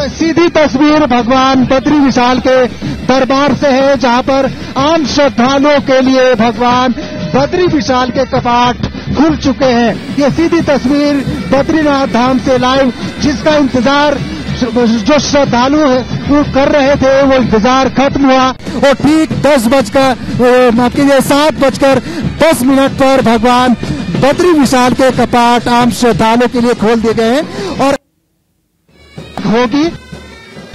सीधी तस्वीर भगवान बद्री विशाल के दरबार से है, जहां पर आम श्रद्धालुओं के लिए भगवान बद्री विशाल के कपाट खुल चुके हैं। ये सीधी तस्वीर बद्रीनाथ धाम से लाइव, जिसका इंतजार जो श्रद्धालु वो कर रहे थे, वो इंतजार खत्म हुआ और ठीक 7:10 पर भगवान बद्री विशाल के कपाट आम श्रद्धालुओं के लिए खोल दिए गए हैं। और होगी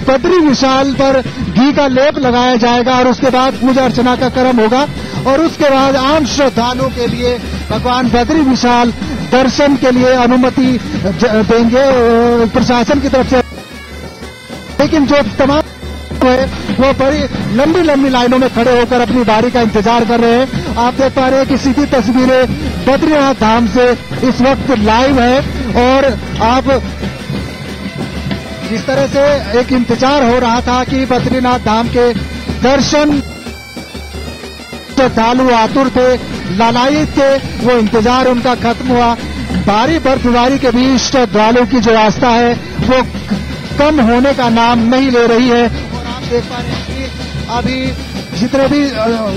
बद्री विशाल पर घी का लेप लगाया जाएगा और उसके बाद पूजा अर्चना का क्रम होगा और उसके बाद आम श्रद्धालुओं के लिए भगवान बद्री विशाल दर्शन के लिए अनुमति देंगे प्रशासन की तरफ से। लेकिन जो तमाम है वो बड़ी लंबी लंबी लाइनों में खड़े होकर अपनी बारी का इंतजार कर रहे हैं। आप देख पा रहे हैं कि सीधी तस्वीरें बद्रीनाथ धाम से इस वक्त लाइव है और आप जिस तरह से एक इंतजार हो रहा था कि बद्रीनाथ धाम के दर्शन श्रद्धालु आतुर थे, लालायित थे, वो इंतजार उनका खत्म हुआ। भारी बर्फबारी के बीच श्रद्धालुओं की जो आस्था है वो कम होने का नाम नहीं ले रही है। और आप देख पा रहे हैं कि अभी जितने भी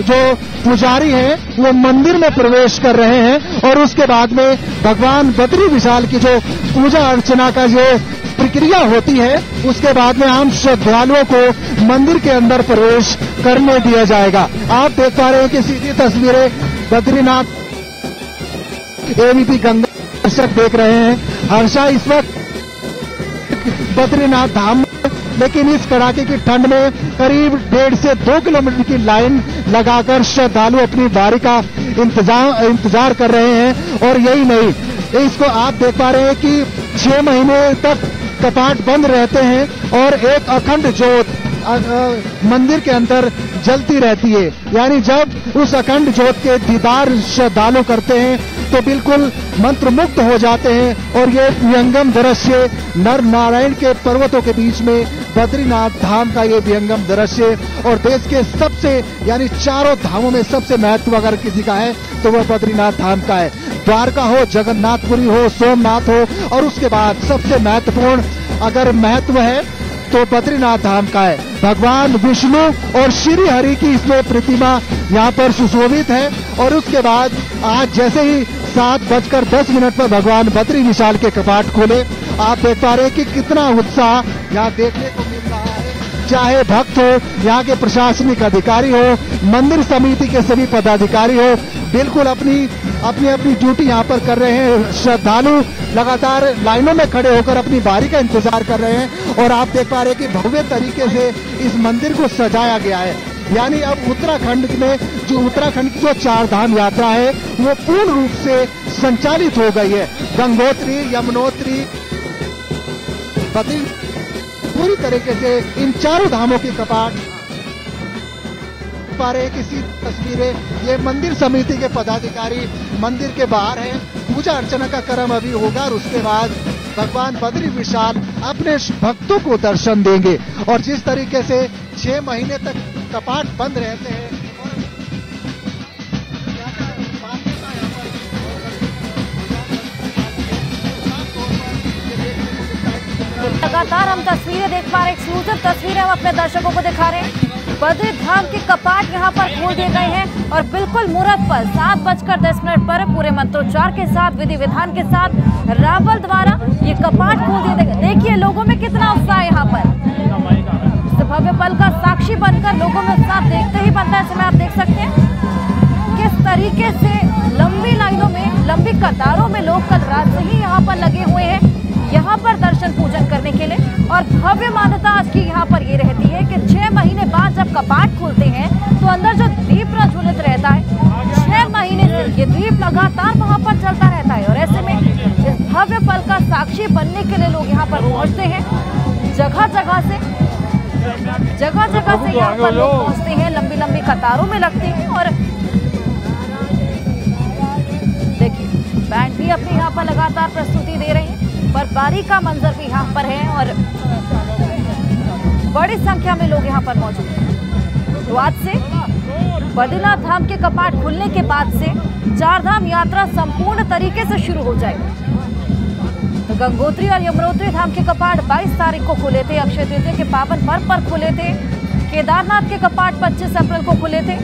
जो पुजारी हैं वो मंदिर में प्रवेश कर रहे हैं और उसके बाद में भगवान बद्री विशाल की जो पूजा अर्चना का जो प्रक्रिया होती है उसके बाद में आम श्रद्धालुओं को मंदिर के अंदर प्रवेश करने दिया जाएगा। आप देख पा रहे हैं कि सीधी तस्वीरें बद्रीनाथ एबीपी गंगा दर्शक देख रहे हैं। हर्षा इस वक्त बद्रीनाथ धाम में, लेकिन इस कड़ाके की ठंड में करीब 1.5 से 2 किलोमीटर की लाइन लगाकर श्रद्धालु अपनी बारी का इंतजार कर रहे हैं। और यही नहीं, इसको आप देख पा रहे हैं कि 6 महीने तक कपाट बंद रहते हैं और एक अखंड ज्योत मंदिर के अंदर जलती रहती है। यानी जब उस अखंड ज्योत के दीदार श्रद्धालु करते हैं तो बिल्कुल मंत्रमुग्ध हो जाते हैं। और ये विहंगम दृश्य नर नारायण के पर्वतों के बीच में बद्रीनाथ धाम का ये विहंगम दृश्य और देश के सबसे यानी चारों धामों में सबसे महत्व अगर किसी का है तो वह बद्रीनाथ धाम का है। द्वारका हो, जगन्नाथपुरी हो, सोमनाथ हो और उसके बाद सबसे महत्वपूर्ण अगर महत्व है तो बद्रीनाथ धाम का है। भगवान विष्णु और श्री हरि की इसमें प्रतिमा यहाँ पर सुशोभित है। और उसके बाद आज जैसे ही 7:10 पर भगवान बद्री विशाल के कपाट खोले, आप देख पा रहे हैं कि कितना उत्साह यहाँ देखने को मिल रहा है। चाहे भक्त हो, यहाँ के प्रशासनिक अधिकारी हो, मंदिर समिति के सभी पदाधिकारी हो, बिल्कुल अपनी ड्यूटी यहाँ पर कर रहे हैं। श्रद्धालु लगातार लाइनों में खड़े होकर अपनी बारी का इंतजार कर रहे हैं। और आप देख पा रहे हैं कि भव्य तरीके से इस मंदिर को सजाया गया है। यानी अब उत्तराखंड की जो 4 धाम यात्रा है वो पूर्ण रूप से संचालित हो गई है। गंगोत्री, यमुनोत्री, बद्री, पूरी तरीके से इन 4 धामों के कपाट पा रहे हैं। किसी तस्वीरें ये मंदिर समिति के पदाधिकारी मंदिर के बाहर हैं। पूजा अर्चना का क्रम अभी होगा और उसके बाद भगवान बद्री विशाल अपने भक्तों को दर्शन देंगे। और जिस तरीके से 6 महीने तक कपाट बंद रहते हैं लगातार हम तस्वीरें देख पा रहे हैं, एक्सक्लूसिव तस्वीरें हम अपने दर्शकों को दिखा रहे हैं। बद्री धाम के कपाट यहाँ पर खोल दिए गए हैं और बिल्कुल मुहूर्त पर 7:10 पर पूरे मंत्रोच्चार के साथ, विधि विधान के साथ रावल द्वारा ये कपाट खोल दिए गए। देखिए लोगों में कितना उत्साह है यहाँ पर। इस भव्य पल का साक्षी बनकर लोगों में उत्साह देखते ही बनता है। इसमें आप देख सकते हैं किस तरीके से लंबी लाइनों में, लंबी कतारों में लोग कल रात से ही यहाँ पर लगे हुए हैं यहाँ पर दर्शन पूजन करने के लिए। और भव्य मान्यता आज की यहाँ पर ये रहती है कि 6 महीने बाद जब कपाट खुलते हैं तो अंदर जो दीप प्रज्वलित रहता है 6 महीने से ये दीप लगातार वहाँ पर चलता रहता है। और ऐसे में इस भव्य पल का साक्षी बनने के लिए लोग यहाँ पर पहुँचते हैं। जगह जगह से यहाँ पर लोग पहुँचते हैं, लंबी लंबी कतारों में लगते हैं। और देखिए बैंड भी अपनी यहाँ पर लगातार प्रस्तुति दे रही है। बर्फबारी का मंजर भी यहाँ पर है और बड़ी संख्या में लोग यहाँ पर मौजूद हैं। तो आज से बद्रीनाथ धाम के कपाट खुलने के बाद से 4 धाम यात्रा संपूर्ण तरीके से शुरू हो जाएगी। गंगोत्री और यमुनोत्री धाम के कपाट 22 तारीख को खुले थे। अक्षय तृतीया के पावन पर्व पर खुले थे। केदारनाथ के कपाट 25 अप्रैल को खुले थे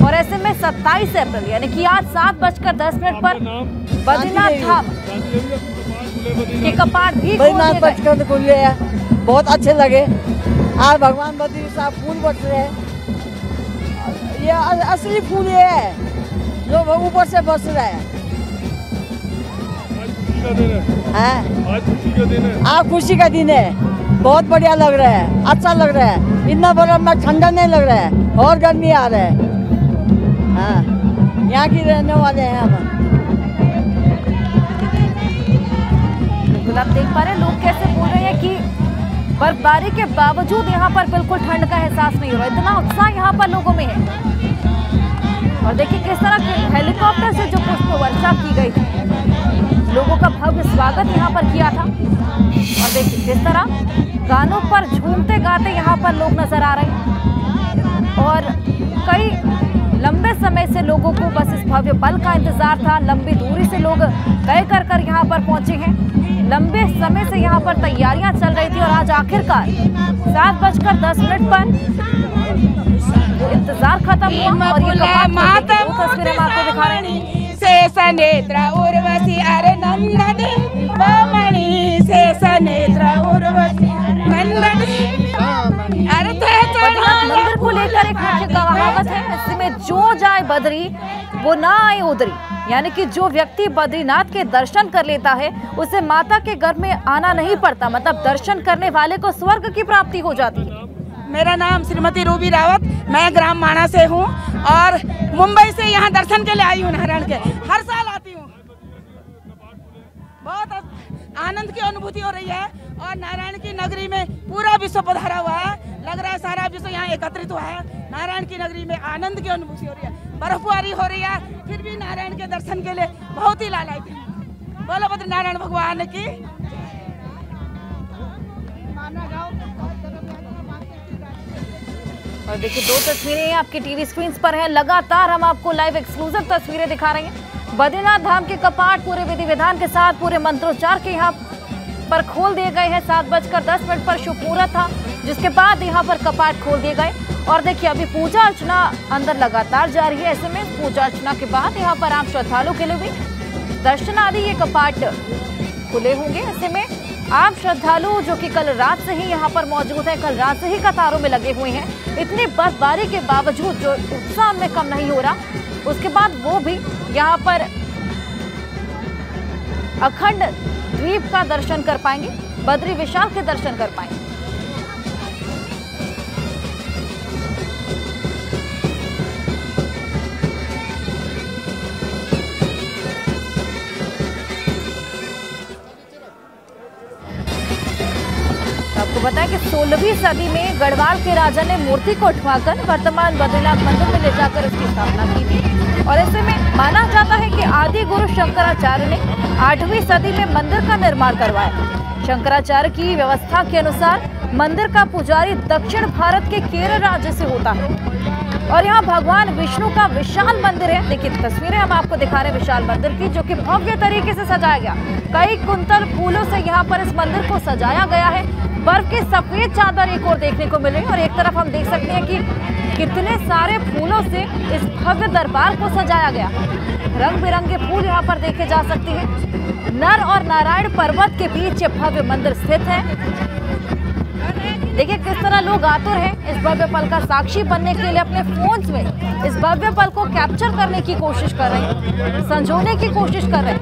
और ऐसे में 27 अप्रैल यानी कि आज 7:10 पर बद्रीनाथ धाम के कपाट भी खुले हैं। बहुत अच्छे लगे। आज भगवान बद्री साहब फूल बरस रहे हैं। ये असली फूल है जो ऊपर से बरस रहा है। आज खुशी का दिन है। बहुत बढ़िया लग रहा है, अच्छा लग रहा है। इतना बड़ा में ठंडा नहीं लग रहा है और गर्मी आ रहा है। हाँ, यहाँ की रहने वाले हैं हम। बिल्कुल आप देख पा रहे हैं लोग कैसे बोल रहे हैं कि बर्फबारी के बावजूद यहाँ पर बिल्कुल ठंड का एहसास नहीं हो रहा। इतना उत्साह यहाँ पर लोगों में है। और देखिए किस तरह हेलीकॉप्टर से जो पुष्प वर्षा की गई थी, लोगों का भव्य स्वागत यहाँ पर किया था। और देखिए किस तरह गानों पर झूमते गाते यहाँ पर लोग नजर आ रहे हैं। और कई लंबे समय से लोगों को बस इस भव्य पल का इंतजार था। लंबी दूरी से लोग तय कर यहाँ पर पहुंचे हैं। लंबे समय से यहाँ पर तैयारियां चल रही थी और आज आखिरकार 7:10 पर इंतजार खत्म हुआ। और ये तस्वीरें हम आपको दिखा रहे हैं। शेष नेत्र उर्वशी अरे नंदनी बमणी शेष नेत्र उर्वशी नंदनी अरे मंदिर को लेकर एक मुख्य कहावत है, इसमें जो जाए बद्री वो ना आए उधरी। यानी कि जो व्यक्ति बद्रीनाथ के दर्शन कर लेता है उसे माता के घर में आना नहीं पड़ता। मतलब दर्शन करने वाले को स्वर्ग की प्राप्ति हो जाती है। मेरा नाम श्रीमती रूबी रावत, मैं ग्राम माणा से हूँ और मुंबई से यहाँ दर्शन के लिए आई हूँ। नारायण के हर साल आती हूँ। बहुत आनंद की अनुभूति हो रही है और नारायण की नगरी में पूरा विश्व पधारा हुआ है। लग रहा है सारा विश्व यहाँ एकत्रित हुआ है। नारायण की नगरी में आनंद की अनुभूति हो रही है। बर्फबारी हो रही है, फिर भी नारायण के दर्शन के लिए बहुत ही लालायित है। बोलो बद्री नारायण भगवान की। और देखिए दो तस्वीरें आपकी टीवी स्क्रीन पर हैं। लगातार हम आपको लाइव एक्सक्लूसिव तस्वीरें दिखा रहे हैं। बद्रीनाथ धाम के कपाट पूरे विधि विधान के साथ पूरे मंत्रोच्चार के यहाँ पर खोल दिए गए हैं। 7:10 पर शुभ मुहूर्त था, जिसके बाद यहाँ पर कपाट खोल दिए गए। और देखिए अभी पूजा अर्चना अंदर लगातार जारी है। ऐसे में पूजा अर्चना के बाद यहाँ पर आम श्रद्धालुओं के लिए भी दर्शन आदि ये कपाट खुले होंगे। ऐसे में आम श्रद्धालु जो कि कल रात से ही यहाँ पर मौजूद है, कल रात से ही कतारों में लगे हुए हैं। इतनी बर्फबारी के बावजूद जो उत्साह में कम नहीं हो रहा, उसके बाद वो भी यहाँ पर अखंड द्वीप का दर्शन कर पाएंगे, बद्री विशाल के दर्शन कर पाएंगे। आपको बताया कि 16वीं सदी में गढ़वाल के राजा ने मूर्ति को उठवाकर वर्तमान बद्रीनाथ मंदिर में ले जाकर इसकी स्थापना की थी। और ऐसे में माना जाता है कि आदि गुरु शंकराचार्य ने 8वीं सदी में मंदिर का निर्माण करवाया। शंकराचार्य की व्यवस्था के अनुसार मंदिर का पुजारी दक्षिण भारत के केरल राज्य से होता है और यहाँ भगवान विष्णु का विशाल मंदिर है। देखिए तस्वीरें हम आपको दिखा रहे हैं विशाल मंदिर की, जो कि भव्य तरीके से सजाया गया। कई कुंतल फूलों से यहाँ पर इस मंदिर को सजाया गया है। बर्फ की सफेद चादर एक और देखने को मिल रही है और एक तरफ हम देख सकते हैं कि कितने सारे फूलों से इस भव्य दरबार को सजाया गया। रंग बिरंगे फूल यहाँ पर देखे जा सकते हैं। नर और नारायण पर्वत के बीच ये भव्य मंदिर स्थित है। देखिए किस तरह लोग आतुर हैं इस भव्य पल का साक्षी बनने के लिए। अपने फोन्स में इस भव्य पल को कैप्चर करने की कोशिश कर रहे हैं, संजोने की कोशिश कर रहे हैं।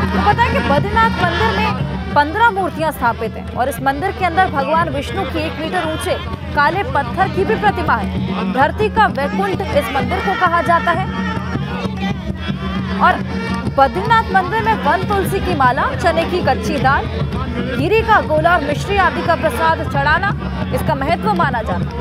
तो पता है कि बद्रीनाथ मंदिर में 15 मूर्तियां स्थापित हैं और इस मंदिर के अंदर भगवान विष्णु की 1 मीटर ऊंचे काले पत्थर की भी प्रतिमा है। धरती का वैकुंठ इस मंदिर को कहा जाता है। और बद्रीनाथ मंदिर में वन तुलसी की माला, चने की कच्ची दाल, गिरी का गोला और मिश्री आदि का प्रसाद चढ़ाना इसका महत्व माना जाता है।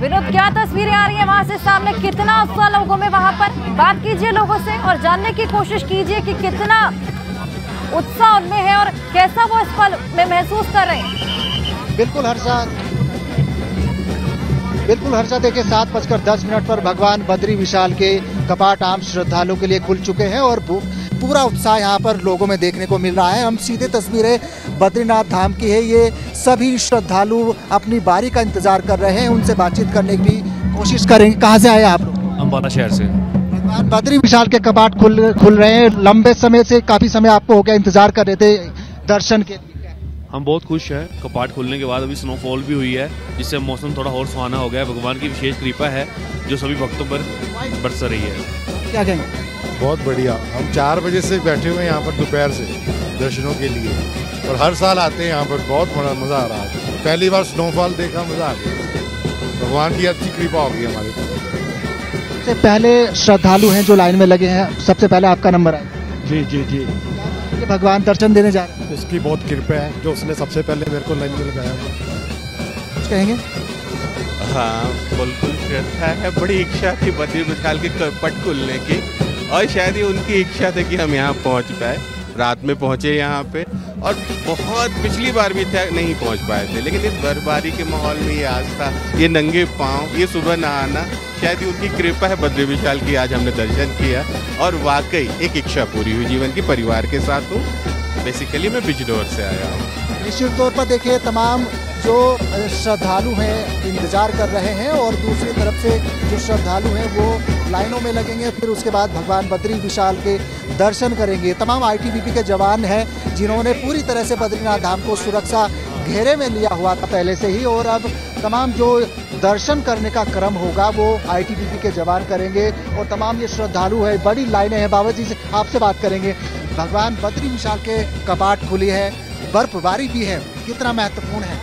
विनोद वक्त क्या तस्वीरें आ रही है वहां से सामने, कितना उत्साह लोगों में वहां पर, बात कीजिए लोगों से और जानने की कोशिश कीजिए कि कितना उत्साह उनमें है और कैसा वो इस पल में महसूस कर रहे हैं। बिल्कुल हर्षा देखिए 7:10 पर भगवान बद्री विशाल के कपाट आम श्रद्धालुओं के लिए खुल चुके हैं और पूरा उत्साह यहाँ पर लोगों में देखने को मिल रहा है। हम सीधे तस्वीरें बद्रीनाथ धाम की है, ये सभी श्रद्धालु अपनी बारी का इंतजार कर रहे हैं, उनसे बातचीत करने की भी कोशिश करेंगे। कहाँ से आए आप लोग? अम्बाला शहर से। भगवान बद्री विशाल के कपाट खुल रहे हैं, लंबे समय से काफी समय आपको हो गया इंतजार कर रहे थे दर्शन के लिए। हम बहुत खुश हैं कपाट खुलने के बाद। अभी स्नोफॉल भी हुई है जिससे मौसम थोड़ा और सुहाना हो गया है। भगवान की विशेष कृपा है जो सभी भक्तों पर बरस रही है। क्या कहेंगे? बहुत बढ़िया। हम 4 बजे से बैठे हुए हैं यहाँ पर दोपहर से दर्शनों के लिए, और हर साल आते हैं यहाँ पर। बहुत बड़ा मजा आ रहा है। पहली बार स्नोफॉल देखा, मजा आ गया। भगवान की अच्छी कृपा होगी हमारे पर। सबसे पहले श्रद्धालु हैं जो लाइन में लगे हैं, सबसे पहले आपका नंबर आया। जी भगवान दर्शन देने जा रहे हैं, उसकी बहुत कृपा है जो उसने सबसे पहले मेरे को लाइन में लगाया। कुछ कहेंगे? हाँ बिल्कुल श्रद्धा है, बड़ी इच्छा थी बद्री विशाल के कपाट खुलने की, और शायद ये उनकी इच्छा थी कि हम यहाँ पहुँच पाए। रात में पहुँचे यहाँ पे, और बहुत पिछली बार भी था नहीं पहुँच पाए थे, लेकिन इस बर्फबारी के माहौल में ये आस्था, ये नंगे पाँव, ये सुबह नहाना, शायद उनकी कृपा है बद्री विशाल की। आज हमने दर्शन किया और वाकई एक इच्छा पूरी हुई जीवन की। परिवार के साथ हूँ, बेसिकली मैं बिजनौर से आया हूँ। निश्चित तौर पर देखिए तमाम जो श्रद्धालु हैं इंतजार कर रहे हैं, और दूसरी तरफ से जो श्रद्धालु हैं वो लाइनों में लगेंगे, फिर उसके बाद भगवान बद्री विशाल के दर्शन करेंगे। तमाम ITBP के जवान हैं जिन्होंने पूरी तरह से बद्रीनाथ धाम को सुरक्षा घेरे में लिया हुआ था पहले से ही, और अब तमाम जो दर्शन करने का क्रम होगा वो ITBP के जवान करेंगे। और तमाम ये श्रद्धालु है, बड़ी लाइनें हैं। बाबा जी से आपसे बात करेंगे। भगवान बद्री विशाल के कपाट खुली है, बर्फबारी भी है, कितना महत्वपूर्ण है?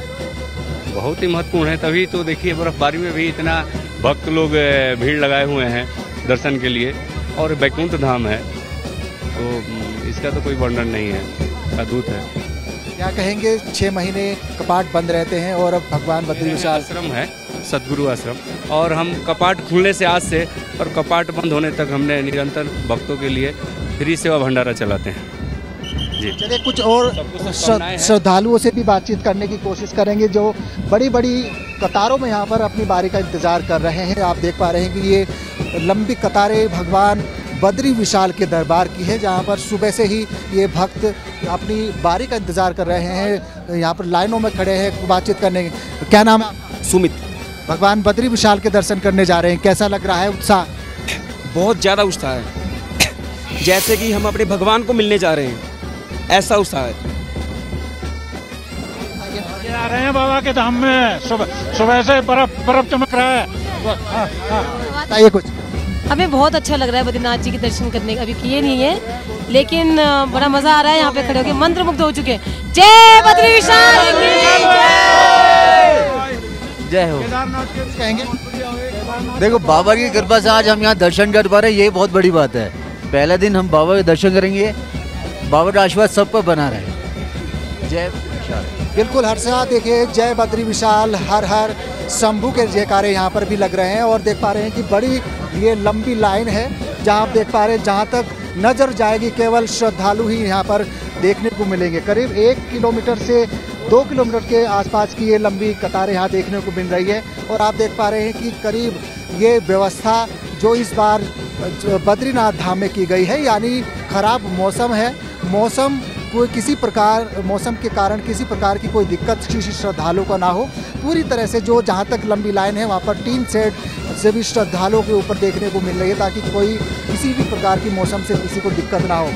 बहुत ही महत्वपूर्ण है, तभी तो देखिए बर्फबारी में भी इतना भक्त लोग भीड़ लगाए हुए हैं दर्शन के लिए, और बैकुंठ धाम है तो इसका तो कोई वर्णन नहीं है, अद्भुत है। क्या कहेंगे? 6 महीने कपाट बंद रहते हैं और अब भगवान बद्री विशाल आश्रम है, सदगुरु आश्रम, और हम कपाट खुलने से आज से और कपाट बंद होने तक हमने निरंतर भक्तों के लिए फ्री सेवा भंडारा चलाते हैं जी। चलिए कुछ और श्रद्धालुओं से भी बातचीत करने की कोशिश करेंगे जो बड़ी बड़ी कतारों में यहाँ पर अपनी बारी का इंतजार कर रहे हैं। आप देख पा रहे हैं कि ये लंबी कतारें भगवान बद्री विशाल के दरबार की है, जहाँ पर सुबह से ही ये भक्त अपनी बारी का इंतजार कर रहे हैं। यहाँ पर लाइनों में खड़े हैं बातचीत करने के। क्या नाम है? सुमित। भगवान बद्री विशाल के दर्शन करने जा रहे हैं, कैसा लग रहा है? उत्साह? बहुत ज़्यादा उत्साह है, जैसे कि हम अपने भगवान को मिलने जा रहे हैं, ऐसा उत्साह है। जा रहे हैं बाबा के धाम में, सुबह से बर्फ चमक रहा है। बताइए कुछ। हमें बहुत अच्छा लग रहा है बद्रीनाथ जी के दर्शन करने का। अभी किए नहीं है, लेकिन बड़ा मजा आ रहा है यहाँ पे खड़े होकर, मंत्रमुग्ध हो चुके हैं। जय बद्री विशाल की जय हो। कहेंगे? देखो बाबा की कृपा से आज हम यहाँ दर्शन कर पा रहे हैं, ये बहुत बड़ी बात है। पहले दिन हम बाबा के दर्शन करेंगे, बाबा का आशीर्वाद सब पर बना रहे। जय विशाल। बिल्कुल हर्षा, देखिए जय बद्री विशाल, हर हर शंभू के जयकारे यहाँ पर भी लग रहे हैं। और देख पा रहे हैं कि बड़ी ये लंबी लाइन है, जहाँ आप देख पा रहे हैं जहाँ तक नजर जाएगी केवल श्रद्धालु ही यहाँ पर देखने को मिलेंगे। करीब 1 किलोमीटर से 2 किलोमीटर के आसपास की ये लंबी कतारें यहाँ देखने को मिल रही है। और आप देख पा रहे हैं कि करीब ये व्यवस्था जो इस बार बद्रीनाथ धाम में की गई है, यानी खराब मौसम है, मौसम के कारण किसी प्रकार की कोई दिक्कत किसी श्रद्धालु को ना हो। पूरी तरह से जो जहाँ तक लंबी लाइन है वहाँ पर टीन सेट से भी श्रद्धालुओं के ऊपर देखने को मिल रही है, ताकि कोई किसी भी प्रकार की मौसम से किसी को दिक्कत ना हो।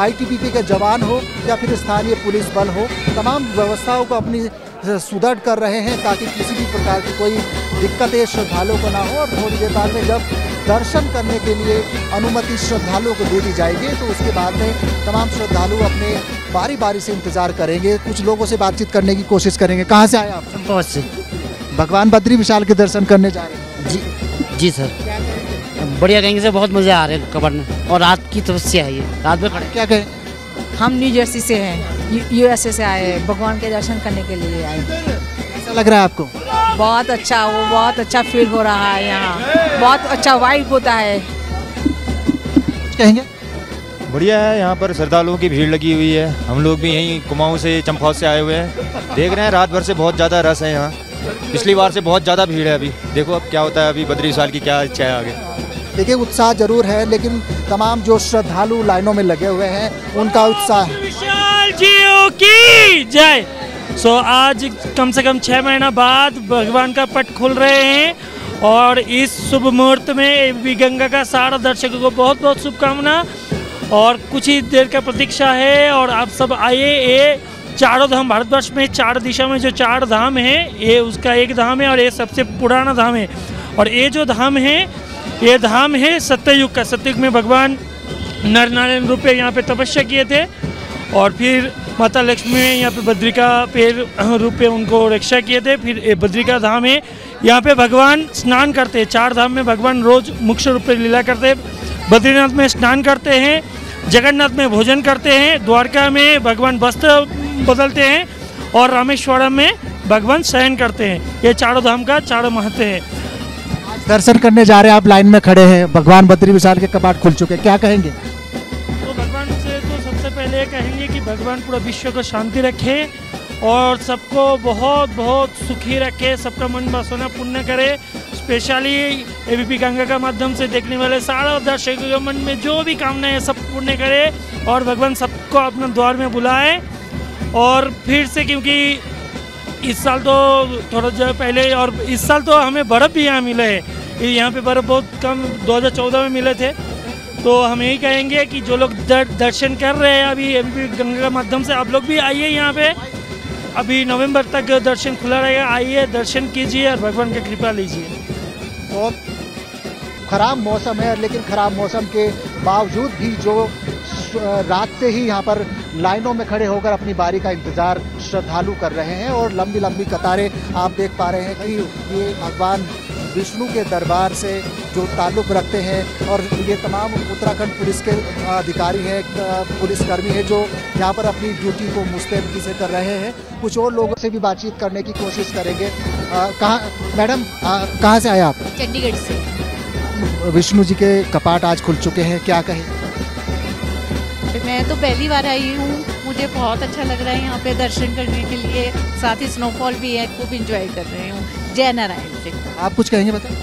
ITBP के जवान हो या फिर स्थानीय पुलिस बल हो, तमाम व्यवस्थाओं को अपनी सुदृढ़ कर रहे हैं ताकि किसी भी प्रकार की कोई दिक्कतें श्रद्धालुओं को ना हो। और थोड़ी देर बाद में जब दर्शन करने के लिए अनुमति श्रद्धालुओं को दे दी जाएगी तो उसके बाद में तमाम श्रद्धालु अपने बारी बारी से इंतजार करेंगे। कुछ लोगों से बातचीत करने की कोशिश करेंगे। कहाँ से आए आप? बहुत से। भगवान बद्री विशाल के दर्शन करने जा रहे हैं। जी सर, बढ़िया कहेंगे से बहुत मजे आ रहे हैं कबर में, और रात की तपस्या है ये, रात में खड़े। क्या कहें? हम न्यू जर्सी से हैं, USA से आए, भगवान के दर्शन करने के लिए आए। कैसा लग रहा है आपको? बहुत अच्छा फील हो रहा है यहाँ, बहुत अच्छा वाइब होता है। कहेंगे बढ़िया है, यहाँ पर श्रद्धालुओं की भीड़ लगी हुई है। हम लोग भी यहीं कुमाऊं से, चंपावत से आए हुए हैं। देख रहे हैं रात भर से बहुत ज़्यादा रस है यहाँ। पिछली बार से बहुत ज़्यादा भीड़ है। अभी देखो अब क्या होता है। अभी बद्री विशाल की क्या इच्छा है आगे। देखिए उत्साह जरूर है, लेकिन तमाम जो श्रद्धालु लाइनों में लगे हुए हैं उनका उत्साह। विशाल जियो की जय। आज कम से कम 6 महीना बाद भगवान का पट खुल रहे हैं और इस शुभ मुहूर्त में एबीपी गंगा का सारा दर्शकों को बहुत बहुत शुभकामना और कुछ ही देर का प्रतीक्षा है। और आप सब आइए। ये चारों धाम, भारतवर्ष में 4 दिशा में जो 4 धाम है, ये उसका एक धाम है और ये सबसे पुराना धाम है। और ये जो धाम है, ये धाम है सत्ययुग का। सत्ययुग में भगवान नर नारायण रूप में यहाँ पे तपस्या किए थे और फिर माता लक्ष्मी ने यहाँ पे बद्रिका पेड़ रूप में उनको रक्षा किए थे। फिर ये बद्रिका धाम है, यहाँ पे भगवान स्नान करते हैं। 4 धाम में भगवान रोज मुख्य रूप में लीला करते हैं। बद्रीनाथ में स्नान करते हैं, जगन्नाथ में भोजन करते हैं, द्वारका में भगवान वस्त्र बदलते हैं और रामेश्वरम में भगवान शयन करते हैं। ये 4 धाम का 4 महत्व है। दर्शन करने जा रहे हैं, आप लाइन में खड़े हैं, भगवान बद्री विशाल के कपाट खुल चुके हैं, क्या कहेंगे? तो भगवान से तो सबसे पहले कहेंगे कि भगवान पूरा विश्व को शांति रखे और सबको बहुत बहुत सुखी रखे, सबका मन वासना पूर्ण करे। स्पेशली एबीपी गंगा का माध्यम से देखने वाले सारा दर्शकों के मन में जो भी कामना है सब पूर्ण करे और भगवान सबको अपना द्वार में बुलाए। और फिर से क्योंकि इस साल तो थोड़ा पहले और इस साल तो हमें बर्फ़ भी यहाँ मिले है। यहाँ पे बर्फ़ बहुत कम 2014 में मिले थे। तो हम यही कहेंगे कि जो लोग दर्शन कर रहे हैं अभी एबीपी गंगा के माध्यम से, आप लोग भी आइए यहाँ पे। अभी नवंबर तक दर्शन खुला रहेगा, आइए दर्शन कीजिए और भगवान की कृपा लीजिए। बहुत खराब मौसम है, लेकिन खराब मौसम के बावजूद भी जो रात से ही यहाँ पर लाइनों में खड़े होकर अपनी बारी का इंतजार श्रद्धालु कर रहे हैं और लंबी लंबी कतारें आप देख पा रहे हैं कि ये भगवान विष्णु के दरबार से जो ताल्लुक़ रखते हैं। और ये तमाम उत्तराखंड पुलिस के अधिकारी हैं, पुलिसकर्मी हैं जो यहाँ पर अपनी ड्यूटी को मुस्तैदी से कर रहे हैं। कुछ और लोगों से भी बातचीत करने की कोशिश करेंगे। कहाँ मैडम, कहाँ से आए आप? चंडीगढ़ से। विष्णु जी के कपाट आज खुल चुके हैं, क्या कहें? मैं तो पहली बार आई हूँ, मुझे बहुत अच्छा लग रहा है यहाँ पे दर्शन करने के लिए। साथ ही स्नोफॉल भी है, खूब इंजॉय कर रही हूँ। जय नारायण जी। आप कुछ कहेंगे बताएं?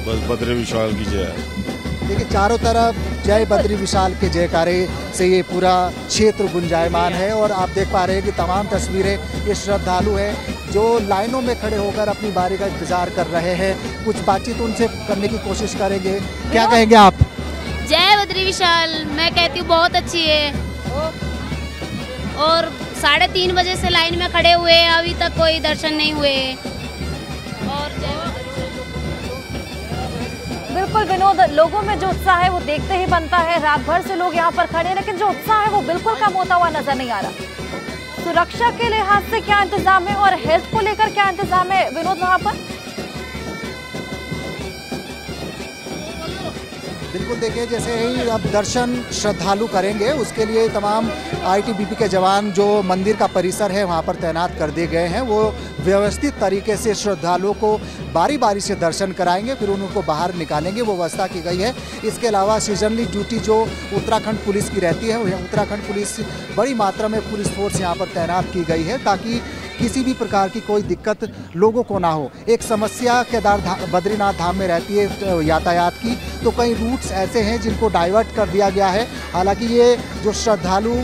बस बद्री विशाल की जय। देखिए चारों तरफ जय बद्री विशाल के जयकारे से ये पूरा क्षेत्र गुंजायमान है और आप देख पा रहे हैं कि तमाम तस्वीरें ये श्रद्धालु हैं जो लाइनों में खड़े होकर अपनी बारी का इंतजार कर रहे हैं। कुछ बातचीत उनसे करने की कोशिश करेंगे। क्या कहेंगे आप? जय बद्री विशाल। मैं कहती हूँ बहुत अच्छी है और 3:30 बजे से लाइन में खड़े हुए हैं, अभी तक कोई दर्शन नहीं हुए। और बिल्कुल विनोद, लोगों में जो उत्साह है वो देखते ही बनता है। रात भर से लोग यहाँ पर खड़े हैं, लेकिन जो उत्साह है वो बिल्कुल कम होता हुआ नजर नहीं आ रहा। सुरक्षा के लिहाज से क्या इंतजाम है और हेल्थ को लेकर क्या इंतजाम है विनोद वहाँ पर? बिल्कुल, देखिए जैसे ही अब दर्शन श्रद्धालु करेंगे उसके लिए तमाम आईटीबीपी के जवान जो मंदिर का परिसर है वहाँ पर तैनात कर दिए गए हैं। वो व्यवस्थित तरीके से श्रद्धालुओं को बारी बारी से दर्शन कराएंगे, फिर उनको बाहर निकालेंगे, वो व्यवस्था की गई है। इसके अलावा सीजनली ड्यूटी जो उत्तराखंड पुलिस की रहती है, उत्तराखंड पुलिस बड़ी मात्रा में पुलिस फोर्स यहाँ पर तैनात की गई है ताकि किसी भी प्रकार की कोई दिक्कत लोगों को ना हो। एक समस्या बद्रीनाथ धाम में रहती है यातायात की, तो कई रूट्स ऐसे हैं जिनको डाइवर्ट कर दिया गया है। हालांकि ये जो श्रद्धालु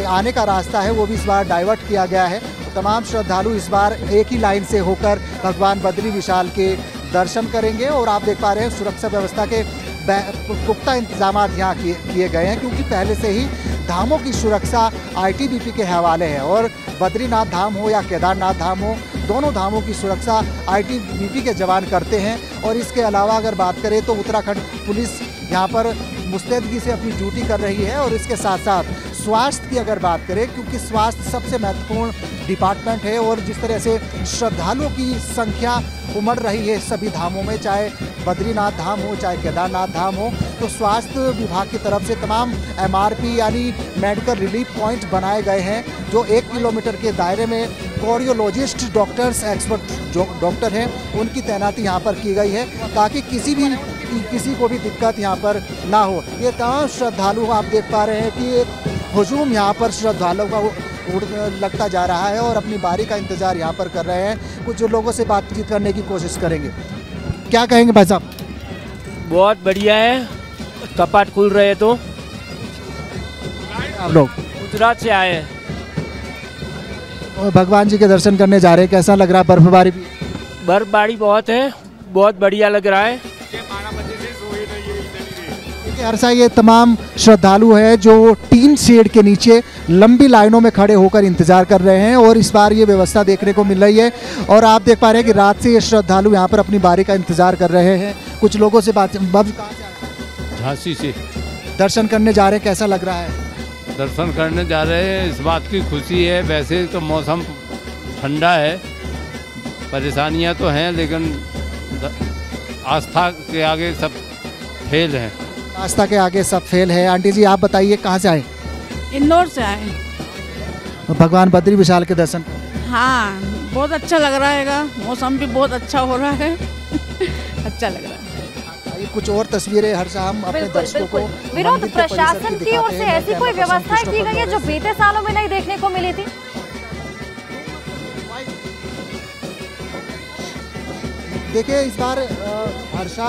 आने का रास्ता है वो भी इस बार डाइवर्ट किया गया है। तमाम श्रद्धालु इस बार एक ही लाइन से होकर भगवान बद्री विशाल के दर्शन करेंगे और आप देख पा रहे हैं सुरक्षा व्यवस्था के पुख्ता इंतजाम यहाँ किए गए हैं क्योंकि पहले से ही धामों की सुरक्षा आईटीबीपी के हवाले है और बद्रीनाथ धाम हो या केदारनाथ धाम हो, दोनों धामों की सुरक्षा आईटीबीपी के जवान करते हैं। और इसके अलावा अगर बात करें तो उत्तराखंड पुलिस यहाँ पर मुस्तैदगी से अपनी ड्यूटी कर रही है और इसके साथ साथ स्वास्थ्य की अगर बात करें, क्योंकि स्वास्थ्य सबसे महत्वपूर्ण डिपार्टमेंट है और जिस तरह से श्रद्धालुओं की संख्या उमड़ रही है सभी धामों में, चाहे बद्रीनाथ धाम हो चाहे केदारनाथ धाम हो, तो स्वास्थ्य विभाग की तरफ से तमाम MRP यानी मेडिकल रिलीफ पॉइंट बनाए गए हैं, जो 1 किलोमीटर के दायरे में कार्डियोलॉजिस्ट डॉक्टर्स, एक्सपर्ट जो डॉक्टर हैं, उनकी तैनाती यहाँ पर की गई है ताकि किसी को भी दिक्कत यहाँ पर ना हो। ये तमाम श्रद्धालु आप देख पा रहे हैं कि एक हुजूम यहाँ पर श्रद्धालुओं का लगता जा रहा है और अपनी बारी का इंतज़ार यहाँ पर कर रहे हैं। कुछ लोगों से बातचीत करने की कोशिश करेंगे। क्या कहेंगे भाई साहब? बहुत बढ़िया है, कपाट खुल रहे तो। आप लोग गुजरात से आए हैं और भगवान जी के दर्शन करने जा रहे हैं, कैसा लग रहा है? बर्फबारी भी? बर्फबारी बहुत है, बहुत बढ़िया लग रहा है। हर्षा, ये तमाम श्रद्धालु हैं जो टीन शेड के नीचे लंबी लाइनों में खड़े होकर इंतजार कर रहे हैं और इस बार ये व्यवस्था देखने को मिल रही है और आप देख पा रहे हैं कि रात से ये श्रद्धालु यहाँ पर अपनी बारी का इंतजार कर रहे हैं। कुछ लोगों से बात, कहाँ से आए? झांसी से दर्शन करने जा रहे हैं, कैसा लग रहा है? दर्शन करने जा रहे हैं, इस बात की खुशी है। वैसे तो मौसम ठंडा है, परेशानियां तो हैं, लेकिन आस्था के आगे सब फेल हैं। आस्था के आगे सब फेल है। आंटी जी, आप बताइए कहाँ से आए? इंदौर से आए। भगवान बद्री विशाल के दर्शन? हाँ, बहुत अच्छा लग रहा है, मौसम भी बहुत अच्छा हो रहा है। अच्छा लग रहा है। कुछ और तस्वीरें हर्षा हम अपने दर्शकों को विनोद, प्रशासन की ओर से ऐसी कोई व्यवस्थाएं की गई है जो बीते सालों में नहीं देखने को मिली थी? देखिए, इस बार हर्षा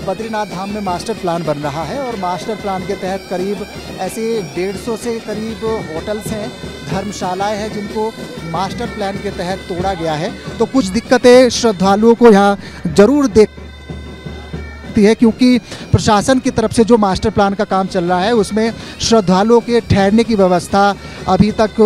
बद्रीनाथ धाम में मास्टर प्लान बन रहा है और मास्टर प्लान के तहत करीब ऐसे 150 से करीब होटल्स हैं, धर्मशालाएं हैं जिनको मास्टर प्लान के तहत तोड़ा गया है। तो कुछ दिक्कतें श्रद्धालुओं को यहाँ जरूर है, क्योंकि प्रशासन की तरफ से जो मास्टर प्लान का काम चल रहा है उसमें श्रद्धालुओं के ठहरने की व्यवस्था अभी तक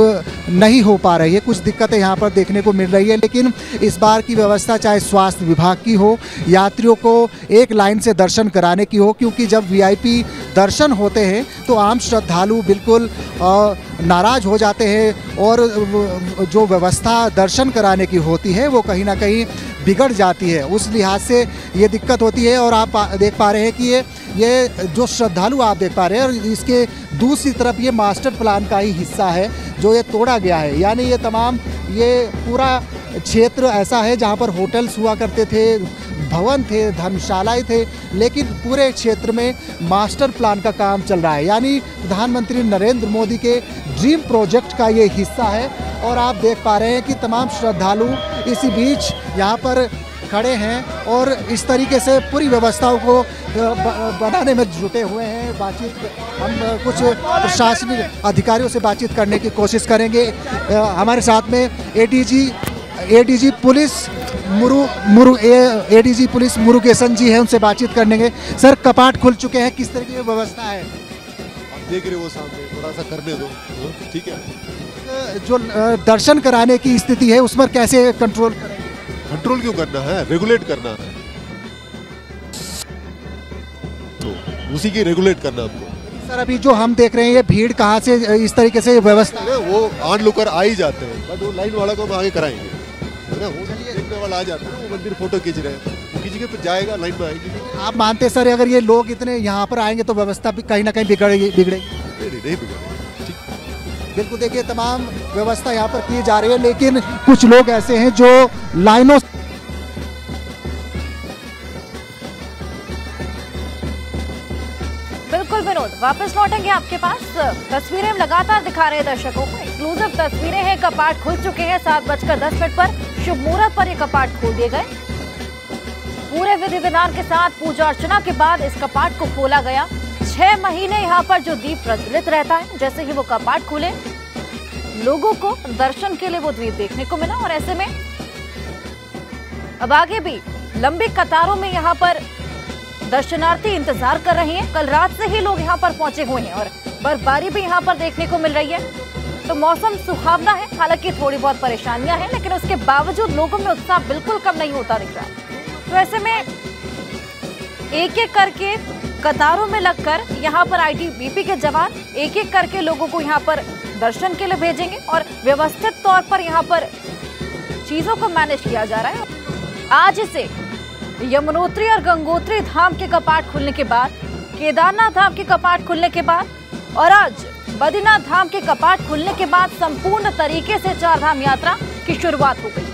नहीं हो पा रही है। कुछ दिक्कतें यहाँ पर देखने को मिल रही है, लेकिन इस बार की व्यवस्था चाहे स्वास्थ्य विभाग की हो, यात्रियों को एक लाइन से दर्शन कराने की हो, क्योंकि जब VIP दर्शन होते हैं तो आम श्रद्धालु बिल्कुल नाराज हो जाते हैं और जो व्यवस्था दर्शन कराने की होती है वो कहीं ना कहीं बिगड़ जाती है। उस लिहाज से ये दिक्कत होती है और आप देख पा रहे हैं कि ये जो श्रद्धालु आप देख पा रहे हैं और इसके दूसरी तरफ ये मास्टर प्लान का ही हिस्सा है जो ये तोड़ा गया है। यानी ये तमाम ये पूरा क्षेत्र ऐसा है जहाँ पर होटल्स हुआ करते थे, भवन थे, धर्मशालाएं थे, लेकिन पूरे क्षेत्र में मास्टर प्लान का काम चल रहा है। यानी प्रधानमंत्री नरेंद्र मोदी के ड्रीम प्रोजेक्ट का ये हिस्सा है और आप देख पा रहे हैं कि तमाम श्रद्धालु इसी बीच यहाँ पर खड़े हैं और इस तरीके से पूरी व्यवस्थाओं को बनाने में जुटे हुए हैं। बातचीत हम कुछ प्रशासनिक अधिकारियों से बातचीत करने की कोशिश करेंगे। हमारे साथ में ADG police ADG police Murugesan ji हैं, उनसे बातचीत करेंगे। सर, कपाट खुल चुके हैं, किस तरह की व्यवस्था है? आप देख रहे हो सामने, थोड़ा सा करने दो, ठीक है। जो दर्शन कराने की स्थिति है उस पर कैसे कंट्रोल करेंगे? कंट्रोल क्यों करना है, रेगुलेट करना है, तो उसी की रेगुलेट करना आपको। सर, अभी जो हम देख रहे हैं ये भीड़ कहाँ से इस तरीके से व्यवस्था? वो आन लोकर आ ही जाते हैं, बट वो लाइन वाला को हम आगे कराएंगे, है ना। वो देखने वाला आ जाते हैं, वो मंदिर फोटो खींच रहे हैं, वो खींच के फिर जाएगा, लाइन में आएगी। आप मानते सर अगर ये लोग इतने यहाँ पर आएंगे तो व्यवस्था भी कहीं ना कहीं बिगड़ेगी? नहीं बिगड़ेगी, ठीक। बिल्कुल, देखिए तमाम व्यवस्था यहाँ पर की जा रही है, लेकिन कुछ लोग ऐसे हैं जो लाइनों बिल्कुल विनोद, वापस लौटेंगे आपके पास। तस्वीरें हम लगातार दिखा रहे हैं दर्शकों को, एक्सक्लूसिव तस्वीरें हैं। कपाट खुल चुके हैं 7:10 पर शुभ मुहूर्त पर ये कपाट खोल दिए गए। पूरे विधि विधान के साथ पूजा अर्चना के बाद इस कपाट को खोला गया। 6 महीने यहाँ पर जो दीप प्रज्वलित रहता है, जैसे ही वो कपाट खुले लोगों को दर्शन के लिए वो दीप देखने को मिला और ऐसे में अब आगे भी लंबी कतारों में यहाँ पर दर्शनार्थी इंतजार कर रहे हैं। कल रात से ही लोग यहाँ पर पहुंचे हुए हैं और बर्फबारी भी यहाँ पर देखने को मिल रही है। तो मौसम सुहावना है, हालांकि थोड़ी बहुत परेशानियां हैं, लेकिन उसके बावजूद लोगों में उत्साह बिल्कुल कम नहीं होता दिख रहा है। तो ऐसे में एक एक करके कतारों में लगकर यहाँ पर आईटीबीपी के जवान एक एक करके लोगों को यहाँ पर दर्शन के लिए भेजेंगे और व्यवस्थित तौर पर यहाँ पर चीजों को मैनेज किया जा रहा है। आज से यमुनोत्री और गंगोत्री धाम के कपाट खुलने के बाद, केदारनाथ धाम के कपाट खुलने के बाद और आज बद्रीनाथ धाम के कपाट खुलने के बाद संपूर्ण तरीके से चार धाम यात्रा की शुरुआत हो गई।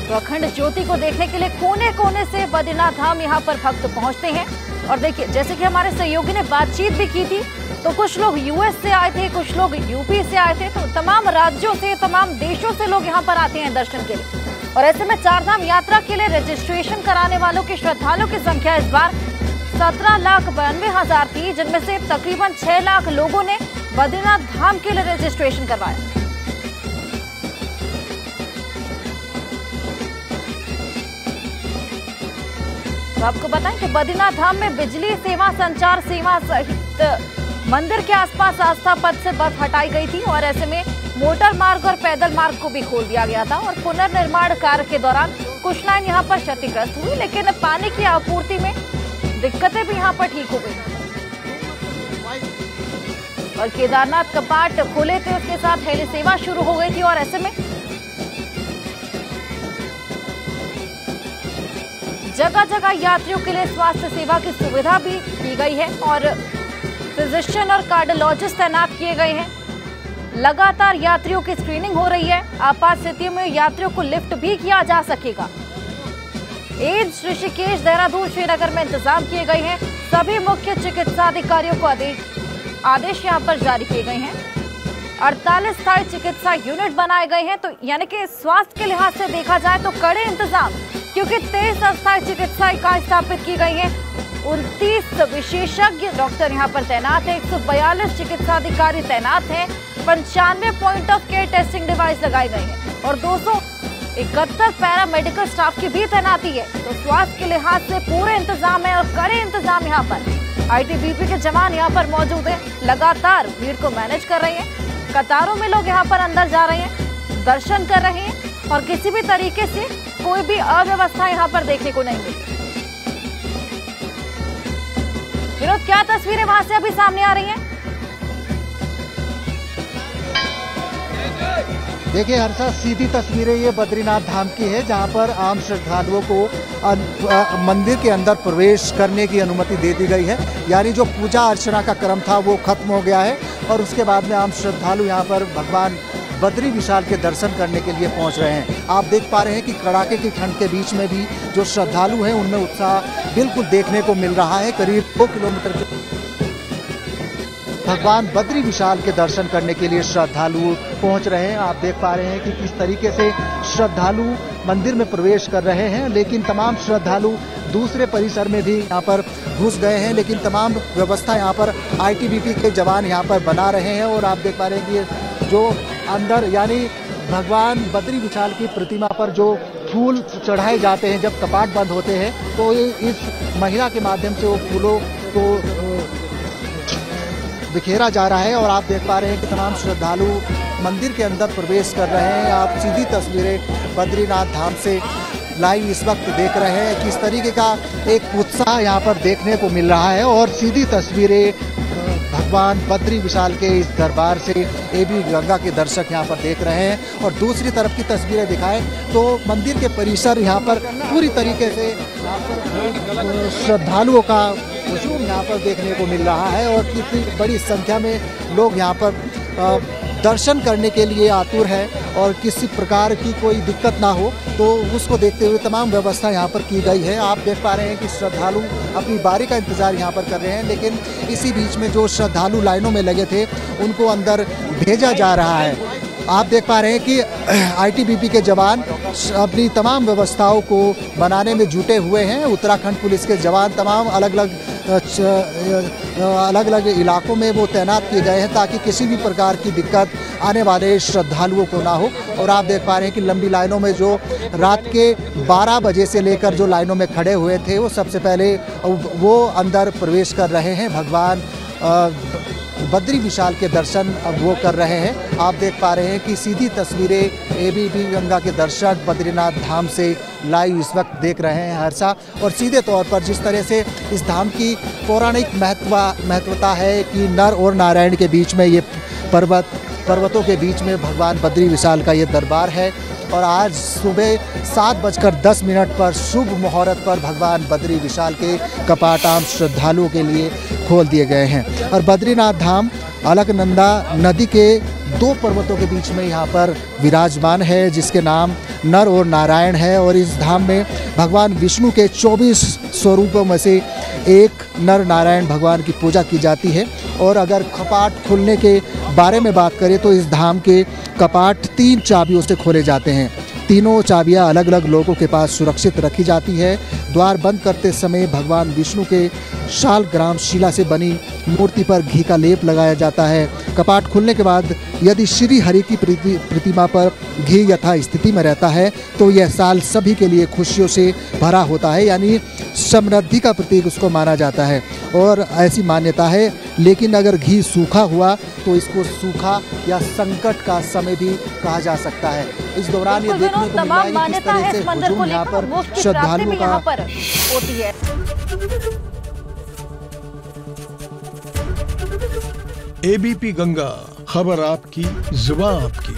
तो अखंड ज्योति को देखने के लिए कोने कोने से बद्रीनाथ धाम यहाँ पर भक्त पहुंचते हैं। और देखिए, जैसे कि हमारे सहयोगी ने बातचीत भी की थी, तो कुछ लोग यूएस से आए थे, कुछ लोग यूपी से आए थे, तो तमाम राज्यों से, तमाम देशों से लोग यहाँ पर आते हैं दर्शन के लिए। और ऐसे में चारधाम यात्रा के लिए रजिस्ट्रेशन कराने वालों के श्रद्धालुओं की संख्या इस बार 17,92,000 थी, जिनमें से तकरीबन 6 लाख लोगों ने बद्रीनाथ धाम के लिए रजिस्ट्रेशन करवाया। तो आपको बताएं कि बद्रीनाथ धाम में बिजली सेवा, संचार सेवा सहित मंदिर के आसपास आस्था पथ से बर्फ हटाई गई थी और ऐसे में मोटर मार्ग और पैदल मार्ग को भी खोल दिया गया था। और पुनर्निर्माण कार्य के दौरान कुछ लाइन यहाँ पर क्षतिग्रस्त हुई, लेकिन पानी की आपूर्ति में दिक्कतें भी यहाँ पर ठीक हो गई। और केदारनाथ कपाट खोले थे, उसके साथ हेली सेवा शुरू हो गई थी और ऐसे में जगह जगह यात्रियों के लिए स्वास्थ्य सेवा की सुविधा भी की गई है और फिजिशियन और कार्डियोलॉजिस्ट तैनात किए गए हैं। लगातार यात्रियों की स्क्रीनिंग हो रही है। आपात स्थितियों में यात्रियों को लिफ्ट भी किया जा सकेगा। एम्स ऋषिकेश, देहरादून, श्रीनगर में इंतजाम किए गए हैं। सभी मुख्य चिकित्सा अधिकारियों को आदेश यहाँ पर जारी किए गए हैं। 48 स्थायी चिकित्सा यूनिट बनाए गए हैं। तो यानी कि स्वास्थ्य के लिहाज से देखा जाए तो कड़े इंतजाम, क्योंकि 23 अस्थायी चिकित्सा इकाई स्थापित की गई है। 29 विशेषज्ञ डॉक्टर यहाँ पर तैनात है। 142 चिकित्सा अधिकारी तैनात हैं। 95 point of care testing device लगाए गए हैं और 271 पैरा मेडिकल स्टाफ की भी तैनाती है। तो स्वास्थ्य के लिहाज से पूरे इंतजाम है और कड़े इंतजाम यहाँ पर। आईटीबीपी के जवान यहाँ पर मौजूद हैं, लगातार भीड़ को मैनेज कर रहे हैं। कतारों में लोग यहाँ पर अंदर जा रहे हैं, दर्शन कर रहे हैं और किसी भी तरीके से कोई भी अव्यवस्था यहाँ पर देखने को नहीं मिली। विनोद, क्या तस्वीरें वहां से अभी सामने आ रही हैं? देखिए हर्षा, सीधी तस्वीरें ये बद्रीनाथ धाम की है, जहां पर आम श्रद्धालुओं को मंदिर के अंदर प्रवेश करने की अनुमति दे दी गई है। यानी जो पूजा अर्चना का क्रम था वो खत्म हो गया है और उसके बाद में आम श्रद्धालु यहां पर भगवान बद्री विशाल के दर्शन करने के लिए पहुंच रहे हैं। आप देख पा रहे हैं कि कड़ाके की ठंड के बीच में भी जो श्रद्धालु हैं उनमें उत्साह बिल्कुल देखने को मिल रहा है। करीब 2 किलोमीटर के भगवान बद्री विशाल के दर्शन करने के लिए श्रद्धालु पहुंच रहे हैं। आप देख पा रहे हैं कि किस तरीके से श्रद्धालु मंदिर में प्रवेश कर रहे हैं, लेकिन तमाम श्रद्धालु दूसरे परिसर में भी यहाँ पर घुस गए हैं। लेकिन तमाम व्यवस्था यहाँ पर आईटीबीपी के जवान यहाँ पर बना रहे हैं। और आप देख पा रहे हैं कि जो अंदर यानी भगवान बद्री विशाल की प्रतिमा पर जो फूल चढ़ाए जाते हैं जब कपाट बंद होते हैं, तो इस महिला के माध्यम से वो फूलों को बिखेरा जा रहा है। और आप देख पा रहे हैं कि तमाम श्रद्धालु मंदिर के अंदर प्रवेश कर रहे हैं। आप सीधी तस्वीरें बद्रीनाथ धाम से लाइव इस वक्त देख रहे हैं। किस तरीके का एक उत्साह यहाँ पर देखने को मिल रहा है। और सीधी तस्वीरें भगवान बद्री विशाल के इस दरबार से एबी गंगा के दर्शक यहाँ पर देख रहे हैं। और दूसरी तरफ की तस्वीरें दिखाएं तो मंदिर के परिसर यहाँ पर पूरी तरीके से श्रद्धालुओं का हुजूम यहाँ पर देखने को मिल रहा है। और कितनी बड़ी संख्या में लोग यहाँ पर दर्शन करने के लिए आतुर है और किसी प्रकार की कोई दिक्कत ना हो, तो उसको देखते हुए तमाम व्यवस्था यहाँ पर की गई है। आप देख पा रहे हैं कि श्रद्धालु अपनी बारी का इंतज़ार यहाँ पर कर रहे हैं, लेकिन इसी बीच में जो श्रद्धालु लाइनों में लगे थे उनको अंदर भेजा जा रहा है। आप देख पा रहे हैं कि आईटीबीपी के जवान अपनी तमाम व्यवस्थाओं को बनाने में जुटे हुए हैं। उत्तराखंड पुलिस के जवान तमाम अलग अलग इलाकों में वो तैनात किए गए हैं ताकि किसी भी प्रकार की दिक्कत आने वाले श्रद्धालुओं को ना हो। और आप देख पा रहे हैं कि लंबी लाइनों में जो रात के 12 बजे से लेकर जो लाइनों में खड़े हुए थे वो सबसे पहले वो अंदर प्रवेश कर रहे हैं भगवान बद्री विशाल के दर्शन अब वो कर रहे हैं। आप देख पा रहे हैं कि सीधी तस्वीरें एबीपी गंगा के दर्शक बद्रीनाथ धाम से लाइव इस वक्त देख रहे हैं हर्षा। और सीधे तौर पर जिस तरह से इस धाम की पौराणिक महत्वता है कि नर और नारायण के बीच में ये पर्वतों के बीच में भगवान बद्री विशाल का ये दरबार है। और आज सुबह 7:10 पर शुभ मुहूर्त पर भगवान बद्री विशाल के कपाट आम श्रद्धालुओं के लिए खोल दिए गए हैं। और बद्रीनाथ धाम अलकनंदा नदी के 2 पर्वतों के बीच में यहाँ पर विराजमान है, जिसके नाम नर और नारायण है। और इस धाम में भगवान विष्णु के 24 स्वरूपों में से एक नर नारायण भगवान की पूजा की जाती है। और अगर कपाट खुलने के बारे में बात करें तो इस धाम के कपाट 3 चाबियों से खोले जाते हैं। तीनों चाबियां अलग अलग लोगों के पास सुरक्षित रखी जाती है। द्वार बंद करते समय भगवान विष्णु के शालग्राम शिला से बनी मूर्ति पर घी का लेप लगाया जाता है। कपाट खुलने के बाद यदि श्री हरि की प्रतिमा पर घी यथा स्थिति में रहता है तो यह साल सभी के लिए खुशियों से भरा होता है, यानी समृद्धि का प्रतीक उसको माना जाता है। और ऐसी मान्यता है, लेकिन अगर घी सूखा हुआ तो इसको सूखा या संकट का समय भी कहा जा सकता है। इस दौरान ये देखने को मिला है कि किस तरह से हुजूम यहाँ पर श्रद्धालुओं का होती है। एबीपी गंगा, खबर आपकी, जुबान आपकी।